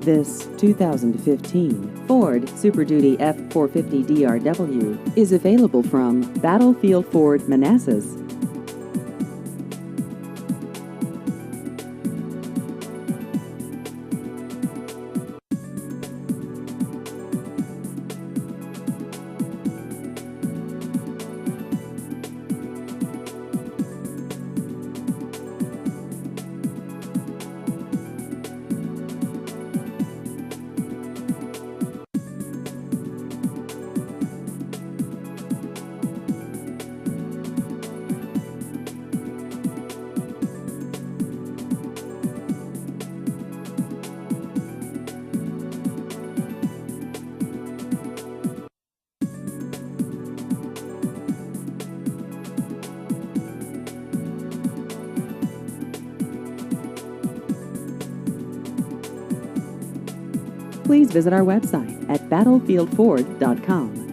This 2015 Ford Super Duty F450 DRW is available from Battlefield Ford, Manassas. Please visit our website at battlefieldford.com.